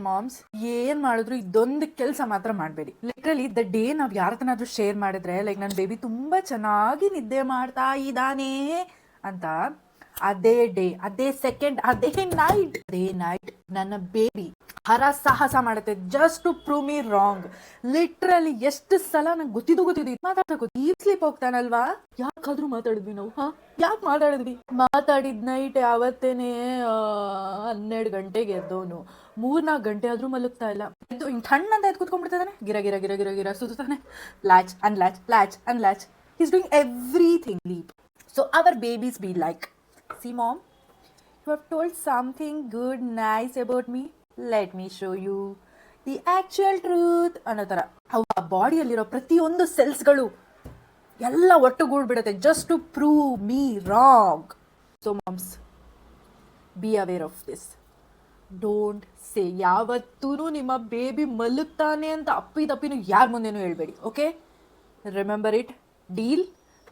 Moms, ಏನ್ ಮಾಡಿದ್ರು ಇದೊಂದು ಕೆಲಸ ಮಾತ್ರ ಮಾಡಬೇಡಿ. ಲಿಟ್ರಲಿ ದ ಡೇ ನಾವು ಯಾರತನಾದ್ರೂ ಶೇರ್ ಮಾಡಿದ್ರೆ, ಲೈಕ್ ನನ್ನ ಬೇಬಿ ತುಂಬಾ ಚೆನ್ನಾಗಿ ನಿದ್ದೆ ಮಾಡ್ತಾ ಇದ್ದಾನೆ ಅಂತ, ಅದೇ ಡೇ, ಅದೇ ಸೆಕೆಂಡ್, ಅದೇ ನೈಟ್ ನನ್ನ ಬೇಬಿ ಹರಸಾಹಸ ಮಾಡುತ್ತೆ just to prove me wrong. Literally ಎಷ್ಟು ಸಲ ನಂಗೆ ಗೊತ್ತಿದ್ದು ಮಾತಾಡ್ತಾ ಸ್ಲೀಪ್ ಹೋಗ್ತಾನಲ್ವಾ, ಯಾಕಾದ್ರೂ ಮಾತಾಡಿದ್ವಿ ನಾವು, ಯಾಕೆ ಮಾತಾಡಿದ್ ನೈಟ್ ಯಾವತ್ತೇನೆ 12 ಗಂಟೆಗೆ ಎದ್ದವನು 3-4 ಗಂಟೆ ಆದ್ರೂ ಮಲಗ್ತಾ ಇಲ್ಲ. ಇದು ಹಿಂಗೆ ಸಣ್ಣಂತ ಎದ್ದು ಕೂತ್ಕೊಂಡ್ಬಿಡ್ತಿದ್ದಾನೆ, ಗಿರ ಸುತ್ತಾನೆ, latch ಅನ್ಲ್ಯಾಚ್, he's doing everything leap. So our babies be like, see mom, you have told something good, nice about me, let me show you the actual truth ಅನ್ನೋ ಥರ. ಆ ಬಾಡಿಯಲ್ಲಿರೋ ಪ್ರತಿಯೊಂದು ಸೆಲ್ಸ್ಗಳು ಎಲ್ಲ ಒಟ್ಟುಗೂಡ್ಬಿಡುತ್ತೆ just to prove me wrong. So moms, be aware of this. Don't say, ಯಾವತ್ತೂ ನಿಮ್ಮ baby ಮಲಗ್ತಾನೆ ಅಂತ ಅಪ್ಪಿತಪ್ಪಿನೂ ಯಾರ ಮುಂದೆನೂ ಹೇಳ್ಬೇಡಿ. Okay, remember it. ಡೀಲ್.